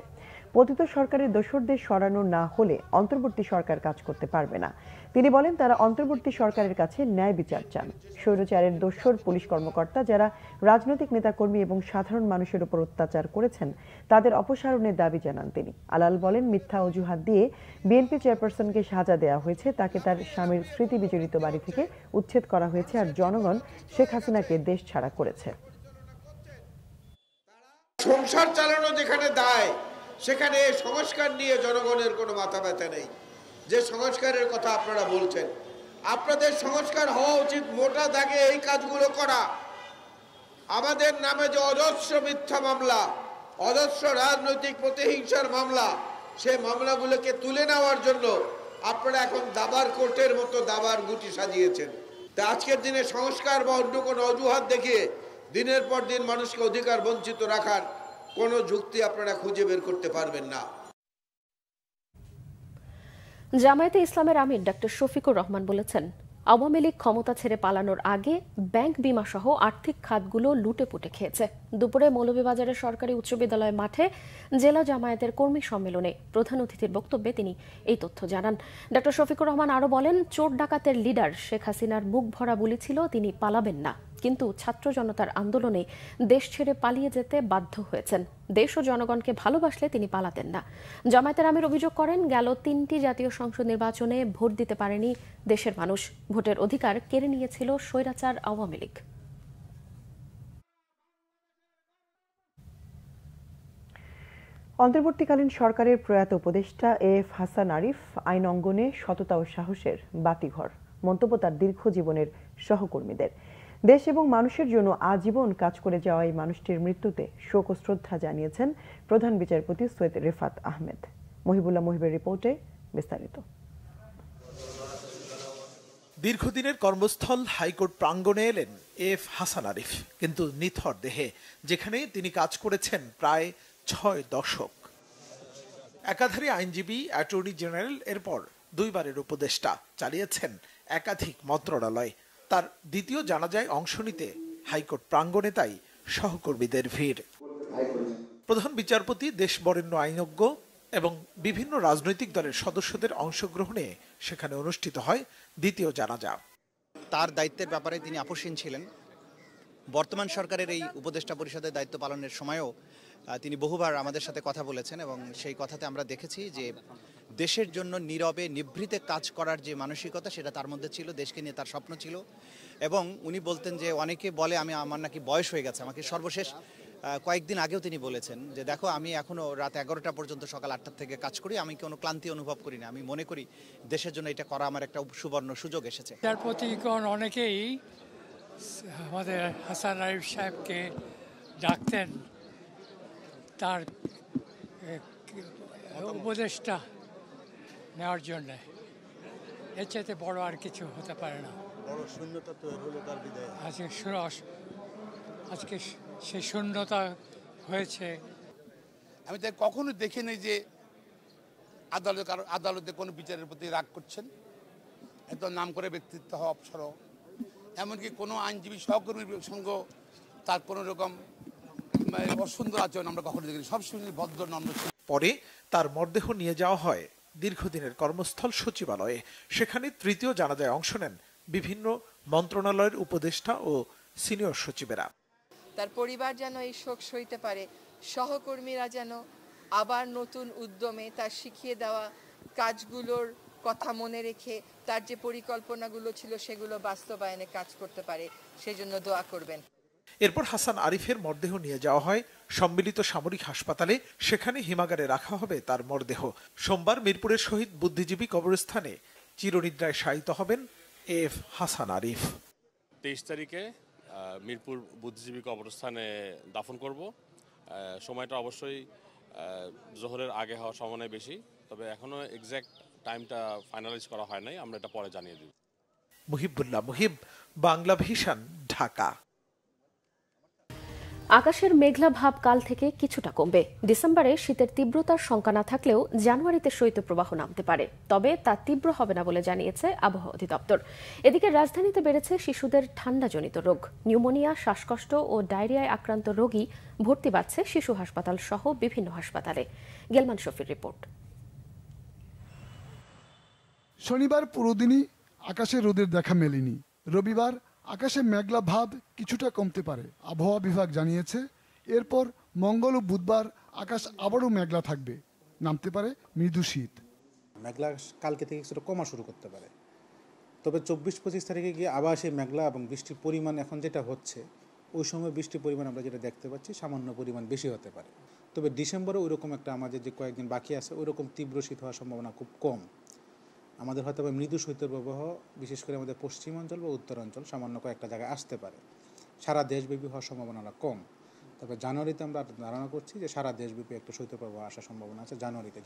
পতিত সরকারের দোসরদের সরানো না হলে অন্তর্বর্তী সরকার কাজ করতে পারবে না। তিনি বলেন, তারা অন্তর্বর্তী সরকারের কাছে ন্যায় বিচার চান। স্বৈরাচারের দোসর পুলিশ কর্মকর্তা যারা রাজনৈতিক নেতাকর্মী এবং সাধারণ মানুষের উপর অত্যাচার করেছেন, তাদের অপসারণের দাবি জানান তিনি। আলাল বলেন, মিথ্যা অজুহাত দিয়ে বিএনপি চেয়ারপারসনকে সাজা দেওয়া হয়েছে, তাকে তার স্বামীর স্মৃতি বিজড়িত বাড়ি থেকে উচ্ছেদ করা হয়েছে, আর জনগণ শেখ হাসিনাকে দেশ ছাড়া করেছে। সংসার চালানো যেখানে দায়, সেখানে সংস্কার নিয়ে জনগণের কোনো মাথা ব্যথা নেই। যে সংস্কারের কথা আপনারা বলছেন, আপনাদের সংস্কার হওয়া উচিত মোটা দাগে এই কাজগুলো করা। আমাদের নামে যে অজস্র মিথ্যা মামলা, অজস্র রাজনৈতিক প্রতিহিংসার মামলা, সেই মামলাগুলোকে তুলে নেওয়ার জন্য আপনারা এখন দাবার কোর্টের মতো দাবার গুটি সাজিয়েছেন। তা আজকের দিনে সংস্কার বা অন্য কোনো অজুহাত দেখিয়ে দিনের পর দিন মানুষকে অধিকার বঞ্চিত রাখার কোনো যুক্তি আপনারা খুঁজে বের করতে পারবেন না। জামায়াতে ইসলামের আমির ডক্টর শফিকুর রহমান বলেছেন, আওয়ামী লীগ ক্ষমতা ছেড়ে পালানোর আগে ব্যাংক বিমা সহ আর্থিক খাতগুলো লুটে পুটে খেয়েছে। দুপুরে মৌলভীবাজারের সরকারি উচ্চ বিদ্যালয় মাঠে জেলা জামায়াতের কর্মী সম্মেলনে প্রধান অতিথির বক্তব্যে তিনি এই তথ্য জানান। ডক্টর শফিকুর রহমান আরও বলেন, চোর ডাকাতের লিডার শেখ হাসিনার মুখ ভরা বুলি ছিল তিনি পালাবেন না, কিন্তু ছাত্র জনতার আন্দোলনে দেশ ছেড়ে পালিয়ে যেতে বাধ্য হয়েছেন। দেশ ও জনগণকে ভালোবাসলে তিনি পালাতেন না। জামায়াতের আমির অভিযোগ করেন, গেল 3টি জাতীয় সংসদ নির্বাচনে ভোট দিতে পারেনি দেশের মানুষ, ভোটের অধিকার কেড়ে নিয়েছিল স্বৈরাচার আওয়ামী লীগ। অন্তর্বর্তীকালীন সরকারের প্রয়াত উপদেষ্টা এএফ হাসান আরিফ আইন অঙ্গনে সততা ও সাহসের বাতিঘর, মন্তব্য তার দীর্ঘ জীবনের সহকর্মীদের। দেশ এবং মানুষের জন্য আজীবন কাজ করে যাওয়া এই মানুষটির মৃত্যুতে শোক ও শ্রদ্ধা জানিয়েছেন প্রধান বিচারপতি সৈয়দ রেফাত আহমেদ। মহিবুল্লাহ মুহিবের রিপোর্টে বিস্তারিত। দীর্ঘদিনের কর্মস্থল হাইকোর্ট প্রাঙ্গণে এলেন এএফ হাসান আরিফ, কিন্তু নিথর দেহে, যেখানে তিনি কাজ করেছেন প্রায় 6 দশক। একাধারে আইনজীবী, অ্যাটর্নি জেনারেল, এরপর 2 বারের উপদেষ্টা, চালিয়েছেন একাধিক মন্ত্রণালয়। তার দ্বিতীয় জানাজায় অংশ নিতে হাইকোর্ট প্রাঙ্গণে তাই সহকর্মীদের ভিড়। প্রধান বিচারপতি, দেশ বরেণ্য আইনজ্ঞ এবং বিভিন্ন রাজনৈতিক দলের সদস্যদের অংশগ্রহণে সেখানে অনুষ্ঠিত হয় দ্বিতীয় জানাজা। তার দায়িত্বের ব্যাপারে তিনি আপোষহীন ছিলেন। বর্তমান সরকারের এই উপদেষ্টা পরিষদের দায়িত্ব পালনের সময়ও তিনি বহুবার আমাদের সাথে কথা বলেছেন এবং সেই কথাতে আমরা দেখেছি যে দেশের জন্য নীরবে নিভৃতে কাজ করার যে মানসিকতা সেটা তার মধ্যে ছিল, দেশকে নিয়ে তার স্বপ্ন ছিল। এবং উনি বলতেন যে অনেকে বলে আমার নাকি বয়স হয়ে গেছে। আমাকে সর্বশেষ কয়েকদিন আগেও তিনি বলেছেন যে দেখো, আমি এখনো রাত 11টা পর্যন্ত সকাল 8টা থেকে কাজ করি, আমি কোনো ক্লান্তি অনুভব করি না। আমি মনে করি দেশের জন্য এটা করা আমার একটা সুবর্ণ সুযোগ এসেছে। বিচারপতিগণ অনেকেই আমাদের হাসান আরিফ সাহেবকে ডাকতেন তার উপদেষ্টা নেওয়ার জন্য। এর চাইতে বড় আর কিছু হতে পারে না। বড় শূন্যতা তো হলো তার বিদায়। আজকে সেই শূন্যতা হয়েছে। আমি তাই কখনো দেখিনি যে আদালতে কোনো বিচারের প্রতি রাগ করছেন। এত নাম করে ব্যক্তিত্ব হওয়া অপসর, এমনকি কোনো আইনজীবী সহকর্মীর সঙ্গে তার কোনো রকম অসুন্দর আচরণ আমরা কখনো দেখিনি। সবসময় ভদ্র নম্র। পরে তার মরদেহ নিয়ে যাওয়া হয় দীর্ঘদিনের কর্মস্থল সচিবালয়ে। সেখানে তৃতীয় জানাজায় অংশ নেন বিভিন্ন মন্ত্রণালয়ের উপদেষ্টা ও সিনিয়র সচিবেরা। তার পরিবার যেন এই শোক সইতে পারে, সহকর্মীরা যেন আবার নতুন উদ্যমে তার শিখিয়ে দেওয়া কাজগুলোর কথা মনে রেখে তার যে পরিকল্পনাগুলো ছিল সেগুলো বাস্তবায়নে কাজ করতে পারে, সেজন্য দোয়া করবেন। এরপর হাসান আরিফের মরদেহ নিয়ে যাওয়া হয় সম্মিলিত সামরিক হাসপাতালে। সেখানে হিমাগারে রাখা হবে তার মরদেহ। সোমবার মিরপুরের শহীদ বুদ্ধিজীবী কবরস্থানে চিরনিদ্রায় শায়িত হবেন এএফ হাসান আরিফ। 23 তারিখে মিরপুর বুদ্ধিজীবী কবরস্থানে দাফন করব। সময়টা অবশ্যই জোহরের আগে হওয়ার সম্ভাবনা বেশি, তবে এখনো এক্সাক্ট টাইমটা ফাইনালাইজ করা হয় নাই। আমরা এটা পরে জানিয়ে দিব। মুহিবুল্লাহ মুহিব, বাংলা ভিশন, ঢাকা। আকাশের মেঘলা ভাব কাল থেকে কিছুটা কমবে। ডিসেম্বরে শীতের তীব্রতার শঙ্কা না থাকলেও জানুয়ারিতে শৈত্যপ্রবাহ নামতে পারে, তবে তা তীব্র হবে না বলে জানিয়েছে আবহাওয়া অধিদপ্তর। এদিকে রাজধানীতে বেড়েছে শিশুদের ঠান্ডাজনিত রোগ। নিউমোনিয়া, শ্বাসকষ্ট ও ডায়রিয়ায় আক্রান্ত রোগী ভর্তি বাড়ছে শিশু হাসপাতাল সহ বিভিন্ন হাসপাতালে। গেলমান শফির রিপোর্ট। শনিবার পুরোদিনই আকাশে রোদের দেখা মেলেনি। রবিবার আকাশে মেঘলা ভাব কিছুটা কমতে পারে, আবহাওয়া বিভাগ জানিয়েছে। এরপর মঙ্গল ও বুধবার আকাশ আবারও মেঘলা থাকবে, নামতে পারে মৃদু শীত। মেঘলা কালকে থেকে কিছুটা কমা শুরু করতে পারে, তবে 24-25 তারিখে গিয়ে আবার সেই মেঘলা এবং বৃষ্টির পরিমাণ এখন যেটা হচ্ছে ওই সময় বৃষ্টির পরিমাণ আমরা যেটা দেখতে পাচ্ছি সামান্য পরিমাণ বেশি হতে পারে। তবে ডিসেম্বরে ওইরকম একটা আমাদের যে কয়েকদিন বাকি আছে ওইরকম তীব্র শীত হওয়ার সম্ভাবনা খুব কম। আমাদের হয়তো মৃদু শৈত্যের প্রবাহ বিশেষ করে আমাদের পশ্চিমাঞ্চল বা উত্তরাঞ্চল সামান্য কয়েকটা জায়গায় আসতে পারে। সারা দেশব্যাপী হওয়ার সম্ভাবনাটা কম। তবে জানুয়ারিতে আমরা ধারণা করছি যে সারা দেশব্যাপী একটা শৈত্যপ্রবাহ আসার সম্ভাবনা আছে জানুয়ারিতে।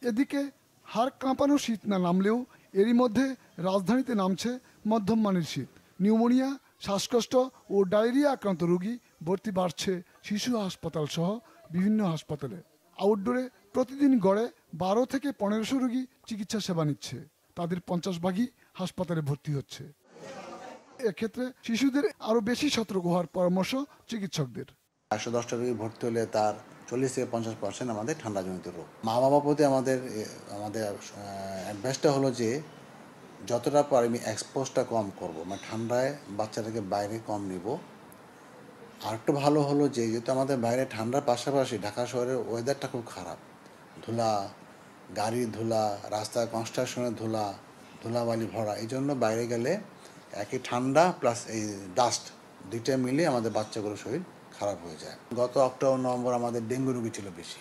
এদিকে হাড় কাঁপানো শীত না নামলেও এরই মধ্যে রাজধানীতে নামছে মধ্যম মানের শীত। নিউমোনিয়া, শ্বাসকষ্ট ও ডায়রিয়া আক্রান্ত রোগী ভর্তি বাড়ছে শিশু হাসপাতাল সহ বিভিন্ন হাসপাতালে। আউটডোরে প্রতিদিন গড়ে 12 থেকে 1500 রোগী চিকিৎসা সেবা নিচ্ছে, তাদের 50 ভাগই হাসপাতালে ভর্তি হচ্ছে। এক্ষেত্রে শিশুদের আরো বেশি সতর্ক হওয়ার পরামর্শ চিকিৎসকদের। 110টা রোগী ভর্তি হলে তার 40 থেকে 50% আমাদের ঠান্ডাজনিত রোগ। মা বাবা প্রতি আমাদের অ্যাডভাইসটা হলো যে যতটা পারি আমি এক্সপোজটা কম করব, মানে ঠান্ডায় বাচ্চাটাকে বাইরে কম নিব। আর একটু ভালো হলো যে যেহেতু আমাদের বাইরে ঠান্ডার পাশাপাশি ঢাকা শহরের ওয়েদারটা খুব খারাপ, ধুলা, গাড়ির ধুলা, রাস্তায় কনস্ট্রাকশনের ধুলাবালি ভরা, এই জন্য বাইরে গেলে একই ঠান্ডা প্লাস এই ডাস্ট দুইটা মিলে আমাদের বাচ্চাগুলোর শরীর খারাপ হয়ে যায়। গত অক্টোবর নভেম্বর আমাদের ডেঙ্গু রোগী ছিল বেশি,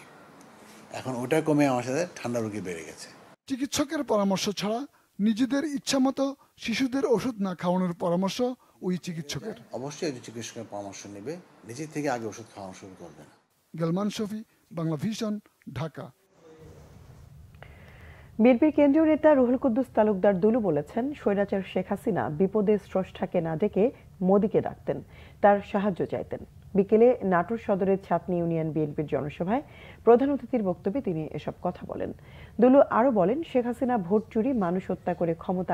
এখন ওটা কমে আমার সাথে ঠান্ডা রোগী বেড়ে গেছে। চিকিৎসকের পরামর্শ ছাড়া নিজেদের ইচ্ছামতো শিশুদের ওষুধ না খাওয়ানোর পরামর্শ ওই চিকিৎসকের। অবশ্যই একজন চিকিৎসকের পরামর্শ নেবে, নিজের থেকে আগে ওষুধ খাওয়ানো শুরু করবে না। গেলমান শফি, বাংলা ভিশন, ঢাকা। বিএনপির কেন্দ্রীয় নেতা রুহুল কুদ্দুস তালুকদার দুলু বলেছেন, স্বৈরাচার শেখ হাসিনা বিপদে স্রষ্টাকে না ডেকে মোদিকে ডাকতেন, তার সাহায্য চাইতেন। বিকেলে নাটোর সদরের ছাতনী ইউনিয়ন বিএনপির জনসভায় প্রধান অতিথির বক্তব্যে তিনি এসব কথা বলেন। দুলু আরও বলেন, শেখ হাসিনা ভোট চুরি, মানুষ হত্যা করে ক্ষমতা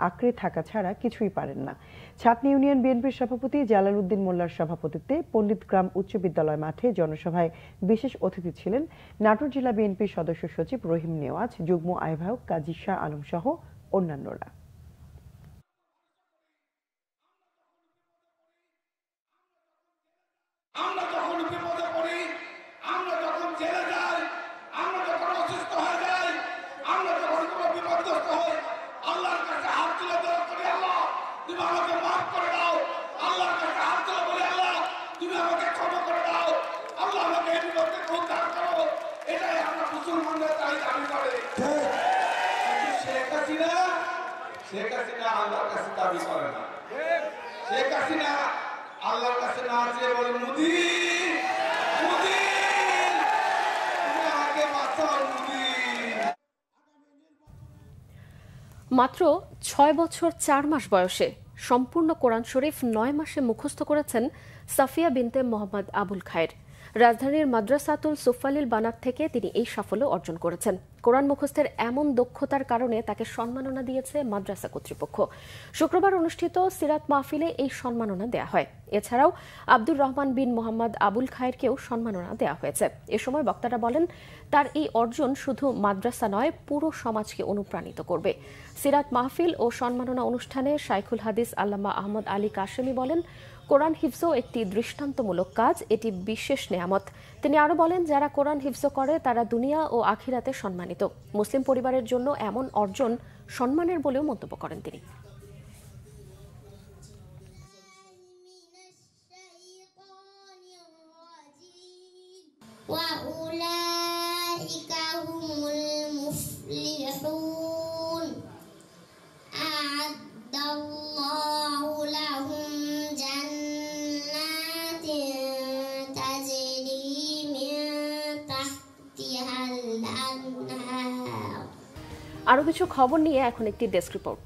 আঁকড়ে থাকা ছাড়া কিছুই পারেন না। ছাতনী ইউনিয়ন বিএনপির সভাপতি জালাল উদ্দিন মোল্লার সভাপতিত্বে পণ্ডিতগ্রাম উচ্চ বিদ্যালয় মাঠে জনসভায় বিশেষ অতিথি ছিলেন নাটোর জেলা বিএনপির সদস্য সচিব রহিম নেওয়াজ, যুগ্ম আহ্বায়ক কাজী শাহ আলম সহ অন্যান্যরা। আমরা যখন বিপদে পড়ি, আমরা যখন জেলে যাই, আমরা যখন অসুস্থ হয়ে যাই, আমরা যখন কোনো বিপদগ্রস্ত হই, আল্লাহর কাছে হাত তুলে দোয়া করি, আল্লাহ তুমি আমাকে মাফ করে দাও। আল্লাহর কাছে হাত তুলে বলি, আল্লাহ তুমি আমাকে ক্ষমা করে দাও, আল্লাহ আমাকে এই বিপদ থেকে উদ্ধার করো। এটাই আমরা মুসলমানদের তাই দাবি করে। শেখ হাসিনা আল্লাহর কাছে দাবি করে না। শেখ হাসিনা আল্লাহর কাছে না চেয়ে বলে, মোদি মোদি তুমি আমাকে বাঁচাও মোদি। মাত্র 6 বছর 4 মাস বয়সে সম্পূর্ণ কোরআন শরীফ 9 মাসে মুখস্থ করেছেন সাফিয়া বিনতে মোহাম্মদ আবুল খায়ের। রাজধানীর মাদ্রাসাতুল সুফালিল বানাত থেকে তিনি এই সাফল্য অর্জন করেছেন। কোরআন মুখস্থের এমন দক্ষতার কারণে তাকে সম্মাননা দিয়েছে মাদ্রাসা কর্তৃপক্ষ। শুক্রবার অনুষ্ঠিত সিরাত মাহফিলে এই সম্মাননা দেয়া হয়। এছাড়াও আব্দুর রহমান বিন মোহাম্মদ আবুল খায়েরকেও সম্মাননা দেয়া হয়েছে। এ সময় বক্তারা বলেন, তার এই অর্জন শুধু মাদ্রাসা নয়, পুরো সমাজকে অনুপ্রাণিত করবে। সিরাত মাহফিল ও সম্মাননা অনুষ্ঠানে শাইখুল হাদিস আল্লামা আহমদ আলী কাশেমি বলেন, কোরআন হিফজ একটি দৃষ্টান্তমূলক কাজ, এটি বিশেষ নেয়ামত। তিনি আরো বলেন, যারা কোরআন হিফজ করে তারা দুনিয়া ও আখিরাতে সম্মানিত। মুসলিম পরিবারের জন্য এমন অর্জন সম্মানের বলেও মন্তব্য করেন তিনি। আরো কিছু খবর নিয়ে এখন একটি ডেস্ক রিপোর্ট।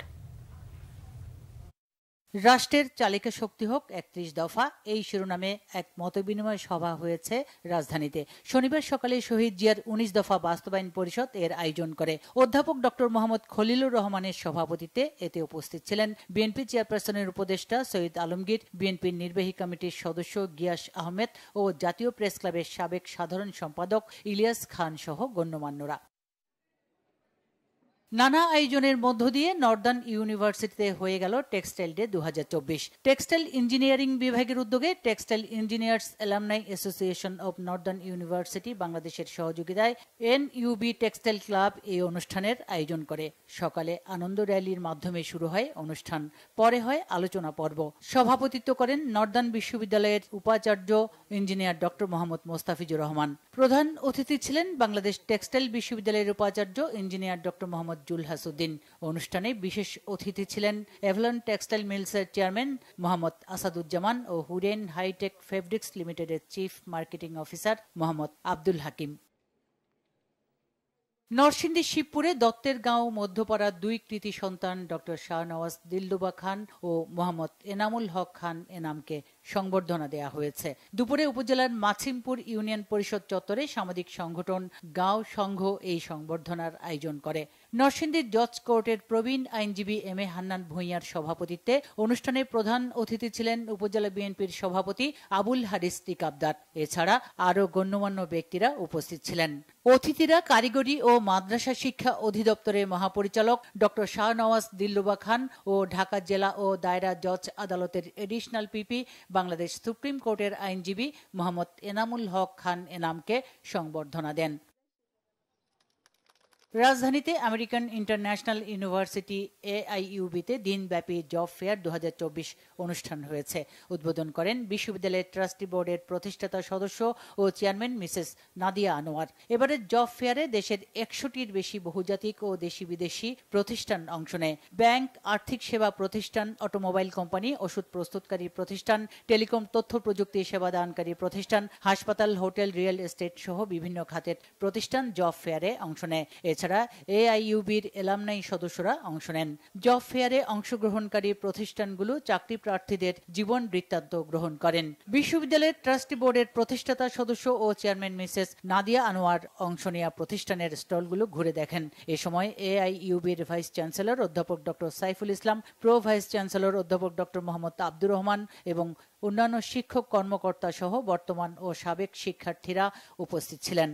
রাষ্ট্রের চালিকা শক্তি হোক 31 দফা, এই শিরোনামে এক মতবিনিময় সভা হয়েছে রাজধানীতে। শনিবার সকালে শহীদ জিয়ার 19 দফা বাস্তবায়ন পরিষদ এর আয়োজন করে। অধ্যাপক ডক্টর মোহাম্মদ খলিলুর রহমানের সভাপতিত্বে এতে উপস্থিত ছিলেন বিএনপি চেয়ারপারসনের উপদেষ্টা সৈয়দ আলমগীর, বিএনপির নির্বাহী কমিটির সদস্য গিয়াস আহমেদ ও জাতীয় প্রেস ক্লাবের সাবেক সাধারণ সম্পাদক ইলিয়াস খান সহ গণ্যমান্যরা। নানা আয়োজনের মধ্য দিয়ে নর্দার্ন ইউনিভার্সিটিতে হয়ে গেল টেক্সটাইল ডে 2024। টেক্সটাইল ইঞ্জিনিয়ারিং বিভাগের উদ্যোগে textile engineers alumni association of Northern university বাংলাদেশের সহযোগিতায় এনইউবি টেক্সটাইল ক্লাব এই অনুষ্ঠানের আয়োজন করে। সকালে আনন্দ র্যালির মাধ্যমে শুরু হয় অনুষ্ঠান, পরে হয় আলোচনা পর্ব। সভাপতিত্ব করেন নর্দার্ন বিশ্ববিদ্যালয়ের উপাচার্য ইঞ্জিনিয়ার ডক্টর মোহাম্মদ মোস্তাফিজুর রহমান। প্রধান অতিথি ছিলেন বাংলাদেশ টেক্সটাইল বিশ্ববিদ্যালয়ের উপাচার্য ইঞ্জিনিয়ার ডক্টর মোহাম্মদ জুলহাসউদ্দিন। অনুষ্ঠানে বিশেষ অতিথি ছিলেন এভলন টেক্সটাইল মিলসের চেয়ারম্যান মোহাম্মদ আসাদুজ্জামান ও হুডেন হাইটেক ফেব্রিক্স লিমিটেডের chief marketing officer Mohammad Abdul Hakim. Narsingdi শিবপুরে দত্তের গাঁও মধ্যপাড়ার 2 কৃতি সন্তান ডক্টর শাহনওয়াজ দিলদুবা খান ও মোহাম্মদ এনামুল হক খান এনামকে সংবর্ধনা দেয়া হয়েছে। দুপুরে উপজেলার মাছিমপুর ইউনিয়ন পরিষদ চত্বরে সামাজিক সংগঠন গাঁও সংঘ এই সংবর্ধনার আয়োজন করে। নরসিংদীর জজ কোর্টের প্রবীণ আইনজীবী এম এ হান্নান ভূঁইয়ার সভাপতিত্বে অনুষ্ঠানে প্রধান অতিথি ছিলেন উপজেলা বিএনপির সভাপতি আবুল হারিস টিকাবদার। এছাড়া আরো গণ্যমান্য ব্যক্তিরা উপস্থিত ছিলেন। অতিথিরা কারিগরি ও মাদ্রাসা শিক্ষা অধিদপ্তরের মহাপরিচালক ডক্টর শাহনওয়াজ দিলরুবা খান ও ঢাকা জেলা ও দায়রা জজ আদালতের এডিশনাল পিপি বাংলাদেশ সুপ্রিম কোর্টের আইনজীবী মোহাম্মদ এনামুল হক খান এনামকে সংবর্ধনা দেন। রাজধানীতে আমেরিকান ইন্টারন্যাশনাল ইউনিভার্সিটি AIUB-তে দিনব্যাপী জব ফেয়ার 2024 অনুষ্ঠান হয়েছে। উদ্বোধন করেন বিশ্ববিদ্যালয়ের ট্রাস্টি বোর্ডের প্রতিষ্ঠাতা সদস্য ও চেয়ারম্যান মিসেস নাদিয়া আনোয়ার। এবারের জব ফেয়ারে দেশের 100টির বেশি বহুজাতিক ও দেশি বিদেশি প্রতিষ্ঠান অংশ নেয়। ব্যাংক, আর্থিক সেবা প্রতিষ্ঠান, অটোমোবাইল কোম্পানি, ওষুধ প্রস্তুতকারী প্রতিষ্ঠান, টেলিকম তথ্য প্রযুক্তি সেবা দানকারী প্রতিষ্ঠান, হাসপাতাল, হোটেল, রিয়েল এস্টেট সহ বিভিন্ন খাতের প্রতিষ্ঠান জব ফেয়ারে অংশ নেয়। এছাড়া AIUB-র এলামনাই সদস্যরা অংশ নেন। জব ফেয়ারে অংশগ্রহণকারী প্রতিষ্ঠানগুলো চাকরি প্রার্থীদের জীবন বৃত্তান্ত গ্রহণ করেন। বিশ্ববিদ্যালয়ের ট্রাস্টি বোর্ডের প্রতিষ্ঠাতা সদস্য ও চেয়ারম্যান মিসেস নাদিয়া আনোয়ার অংশ নেওয়া প্রতিষ্ঠানের স্টলগুলো ঘুরে দেখেন। এ সময় AIUB-র ভাইস চ্যান্সেলর অধ্যাপক doctor Saiful Islam, pro vice chancellor অধ্যাপক ডক্টর মোহাম্মদ আব্দুর রহমান এবং অন্যান্য শিক্ষক কর্মকর্তা সহ বর্তমান ও সাবেক শিক্ষার্থীরা উপস্থিত ছিলেন।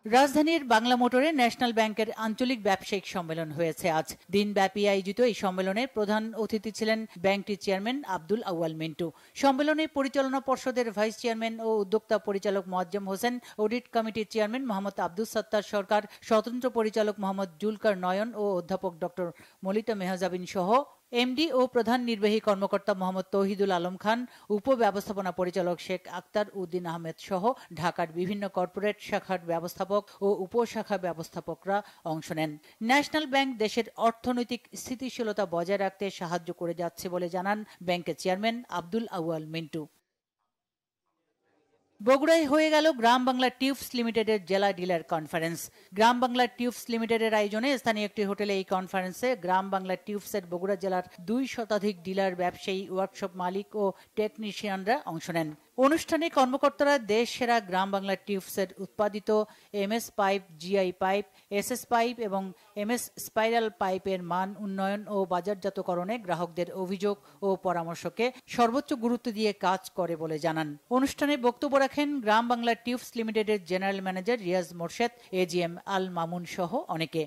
রাজধানীর বাংলা মোটরে ন্যাশনাল ব্যাংকের আঞ্চলিক ব্যবসায়িক সম্মেলন হয়েছে আজ। দিনব্যাপী আয়োজিত এই সম্মেলনে প্রধান অতিথি ছিলেন ব্যাংকটির চেয়ারম্যান আব্দুল আউয়াল মিন্টু। সম্মেলনে পরিচালনা পর্ষদের ভাইস চেয়ারম্যান ও উদ্যোক্তা পরিচালক মোয়াজ্জেম হোসেন, অডিট কমিটির চেয়ারম্যান মোহাম্মদ আব্দুল সত্তার সরকার, স্বতন্ত্র পরিচালক মোহাম্মদ জুলকার নয়ন ও অধ্যাপক ডক্টর মলিতা মেহজাবিন সহ এমডি ও প্রধান নির্বাহী কর্মকর্তা মোহাম্মদ তৌহিদুল আলম খান, উপব্যবস্থাপনা পরিচালক শেখ আক্তার উদ্দিন আহমেদ সহ ঢাকার বিভিন্ন কর্পোরেট শাখার ব্যবস্থাপক ও উপশাখা ব্যবস্থাপকরা অংশ নেন। ন্যাশনাল ব্যাংক দেশের অর্থনৈতিক স্থিতিশীলতা বজায় রাখতে সাহায্য করে যাচ্ছে বলে জানান ব্যাংকের চেয়ারম্যান আব্দুল আউয়াল মিন্টু। বগুড়ায় হয়ে গেল গ্রাম বাংলা টিউবস লিমিটেডের জেলা ডিলার কনফারেন্স। গ্রাম বাংলা টিউবস লিমিটেডের আয়োজনে স্থানীয় একটি হোটেলে এই কনফারেন্সে গ্রাম বাংলা টিউবসের বগুড়া জেলার 2 শতাধিক ডিলার, ব্যবসায়ী, ওয়ার্কশপ মালিক ও টেকনিশিয়ানরা অংশ নেন। অনুষ্ঠানে কর্মকর্তারা দেশ সেরা গ্রাম বাংলা টিউবসের উৎপাদিত MS pipe, GI pipe, SS pipe এবং MS স্পাইরাল পাইপের মান উন্নয়ন ও বাজারজাতকরণে গ্রাহকদের অভিযোগ ও পরামর্শকে সর্বোচ্চ গুরুত্ব দিয়ে কাজ করে বলে জানান। অনুষ্ঠানে বক্তব্য রাখেন গ্রাম বাংলা টিউবস লিমিটেডের general manager Riaz Morshed, AGM Al Mamun সহ অনেকে।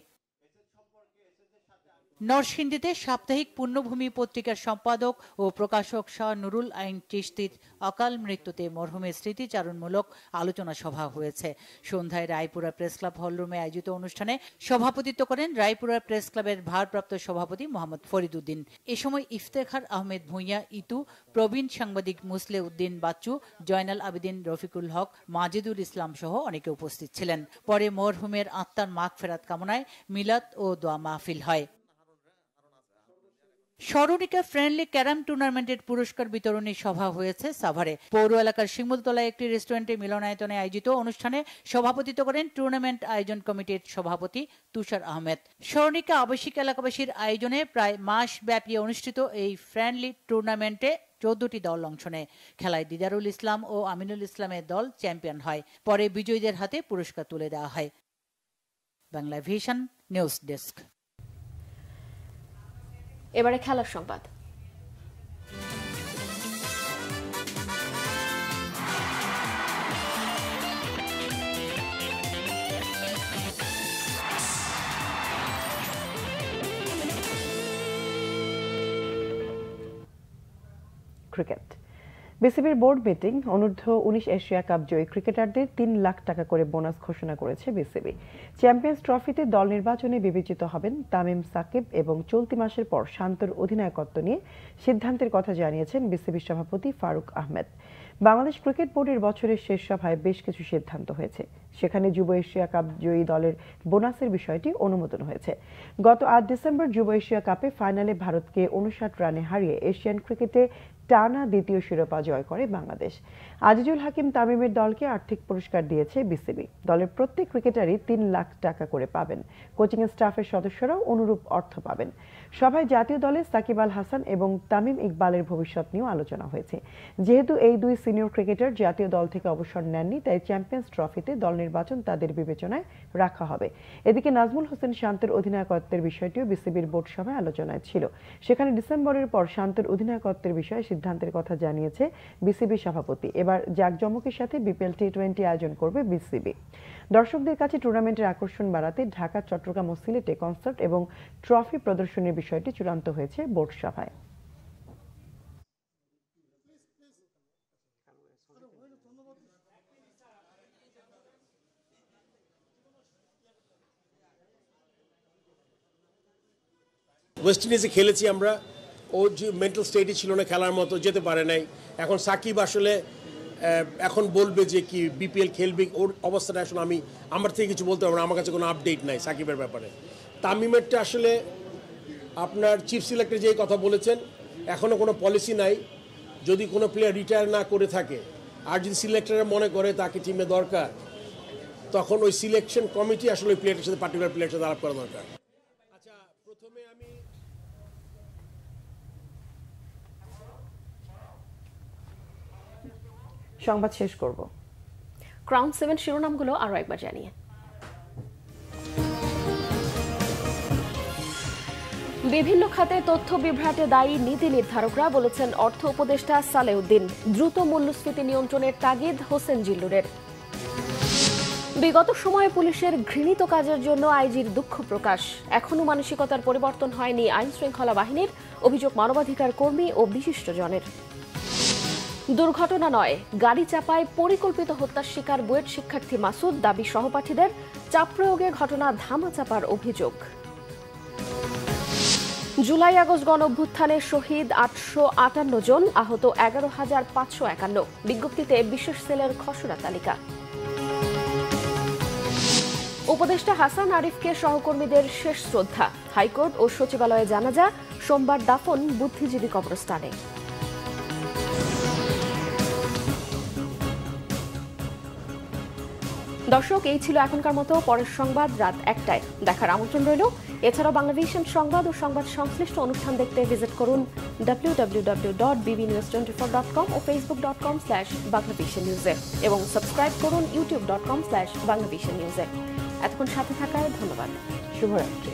নরসিংদীতে সাপ্তাহিক পুণ্যভূমি পত্রিকার সম্পাদক ও প্রকাশক শাহ নুরুল আইন চিশতির অকাল মৃত্যুতে মরহুমের স্মৃতিচারণমূলক আলোচনা সভা হয়েছে। সন্ধ্যায় রায়পুরা প্রেস ক্লাব হলরুমে আয়োজিত অনুষ্ঠানে সভাপতিত্ব করেন রায়পুরা প্রেস ক্লাবের ভারপ্রাপ্ত সভাপতি মোহাম্মদ ফরিদ উদ্দিন। এ সময় ইফতেখার আহমেদ ভূঁইয়া ইতু, প্রবীণ সাংবাদিক মুসলে উদ্দিন বাচ্চু, জয়নাল আবেদিন রফিকুল হক, মাজেদুল ইসলাম সহ অনেকে উপস্থিত ছিলেন। পরে মরহুমের আত্মার মাগফেরাত কামনায় মিলাদ ও দোয়া মাহফিল হয়। স্মরণিকা ফ্রেন্ডলি ক্যারাম টুর্নামেন্টের পুরস্কার বিতরণী সভা হয়েছে সাভারে। পৌর এলাকার শিমুলতলায় একটি রেস্টুরেন্টে মিলনায়তনে আয়োজিত অনুষ্ঠানে সভাপতিত্ব করেন টুর্নামেন্ট আয়োজন কমিটির সভাপতি তুষার আহমেদ। স্মরণিকা আবাসিক এলাকাবাসীর আয়োজনে প্রায় মাস ব্যাপী অনুষ্ঠিত এই ফ্রেন্ডলি টুর্নামেন্টে 14টি দল অংশ নেয়। খেলায় দিদারুল ইসলাম ও আমিনুল ইসলামের দল চ্যাম্পিয়ন হয়। পরে বিজয়ীদের হাতে পুরস্কার তুলে দেওয়া হয়। Bangla vision news desk. এবারে খেলার সংবাদ। ক্রিকেট। বিসিবির বোর্ড মিটিং অনূর্ধ্ব 19 এশিয়া কাপ জয়ী ক্রিকেটারদের 3 লাখ টাকা করে বোনাস ঘোষণা করেছে বিসিবি। চ্যাম্পিয়ন্স ট্রফিতে দল নির্বাচনে বিবেচিত হবেন তামিম, সাকিব এবং চলতি মাসের পর শান্তর অধিনায়কত্ব নিয়ে সিদ্ধান্তের কথা জানিয়েছেন বিসিবির সভাপতি ফারুক আহমেদ। বাংলাদেশ ক্রিকেট বোর্ডের বছরের শেষ সভায় বেশ কিছু সিদ্ধান্ত হয়েছে। সেখানে যুব এশিয়া কাপ জয়ী দলের বোনাসের বিষয়টি অনুমোদন হয়েছে। গত 8 ডিসেম্বর যুব এশিয়া কাপে ফাইনালে ভারতকে 59 রানে হারিয়ে এশিয়ান ক্রিকেটে টানা দ্বিতীয় শিরোপা জয় করে বাংলাদেশ। আজিজুল হাকিম তামিমের দলকে আর্থিক পুরস্কার দিয়েছে বিসিবি। দলের প্রত্যেক ক্রিকেটারই ৩ লাখ টাকা করে পাবেন। কোচিং স্টাফের সদস্যরাও অনুরূপ অর্থ পাবেন। সভায় জাতীয় দলে সাকিব আল হাসান এবং তামিম ইকবালের ভবিষ্যৎ নিয়েও আলোচনা হয়েছে। যেহেতু এই দুই সিনিয়র ক্রিকেটার জাতীয় দল থেকে অবসর নেননি, তাই চ্যাম্পিয়ন্স ট্রফিতে দল নির্বাচন তাদের বিবেচনায় রাখা হবে। এদিকে নাজমুল হোসেন শান্তের অধিনায়কত্বের বিষয়টিও বিসিবির বোর্ড সভায় আলোচনায় ছিল। সেখানে ডিসেম্বরের পর শান্তের অধিনায়কত্বের বিষয়ে সিদ্ধান্তের কথা জানিয়েছে বিসিবি সভাপতি। এবার জাঁকজমকের সাথে বিপিএল টি20 আয়োজন করবে বিসিবি। দর্শকদের কাছে টুর্নামেন্টের আকর্ষণ বাড়াতে ঢাকা, চট্টগ্রাম ও সিলেটে কনসার্ট এবং ট্রফি প্রদর্শনের বিষয়টি চূড়ান্ত হয়েছে বোর্ড সভায়। ওয়েস্ট ইন্ডিজে খেলেছি আমরা, ওর যে মেন্টাল স্টেটই ছিল না, খেলার মতো যেতে পারে নাই। এখন সাকিব আসলে এখন বলবে যে কি বিপিএল খেলবে, ওর অবস্থাটা আসলে আমার থেকে কিছু বলতে পারবো না, আমার কাছে কোনো আপডেট নাই সাকিবের ব্যাপারে। তামিমেরটা আসলে আপনার চিফ সিলেক্টর যেই কথা বলেছেন, এখনও কোনো পলিসি নাই। যদি কোনো প্লেয়ার রিটায়ার না করে থাকে আর যদি সিলেক্টরে মনে করে তাকে টিমে দরকার, তখন ওই সিলেকশন কমিটি আসলে ওই প্লেয়ারের সাথে, পার্টিকুলার প্লেয়ারের সাথে আলাপ করা দরকার। সংবাদ শেষ করব। ক্রাউন 7 শিরোনামগুলো আরো একবার জানিয়ে। বিভিন্ন খাতে তথ্য বিভ্রাটে দায়ী নীতি নির্ধারকরা, বলেছেন অর্থ উপদেষ্টা সালেউদ্দিন। দ্রুত মূল্যস্ফীতি নিয়ন্ত্রণের তাগিদ হোসেন জিল্লুরের। বিগত সময়ে পুলিশের ঘৃণিত কাজের জন্য আইজির দুঃখ প্রকাশ। এখনও মানসিকতার পরিবর্তন হয়নি আইন শৃঙ্খলা বাহিনীর, অভিযোগ মানবাধিকার কর্মী ও বিশিষ্টজনের। দুর্ঘটনা নয়, গাড়ি চাপায় পরিকল্পিত হত্যার শিকার বুয়েট শিক্ষার্থী মাসুদ, দাবি সহপাঠীদের। চাপ প্রয়োগে ঘটনা ধামাচাপার অভিযোগ। জুলাই আগস্ট গণ অভ্যুত্থানে শহীদ 858 জন, আহত 11,551। বিজ্ঞপ্তিতে বিশেষ সেলের খসড়া তালিকা। উপদেষ্টা হাসান আরিফকে সহকর্মীদের শেষ শ্রদ্ধা। হাইকোর্ট ও সচিবালয়ে জানাজা, সোমবার দাফন বুদ্ধিজীবী কবরস্থানে। দর্শক, এই ছিল এখনকার মতো। পরের সংবাদ রাত 1টায় দেখার আমন্ত্রণ রইল। এছাড়াও বাংলাদেশের সংবাদ ও সংবাদ সংশ্লিষ্ট অনুষ্ঠান দেখতে ভিজিট করুন www.bbnews24.com ও facebook.com/banglavishnnews এবং সাবস্ক্রাইব করুন youtube.com/banglavishnnews। এতক্ষণ সাথে থাকায় ধন্যবাদ। শুভরাত্রি।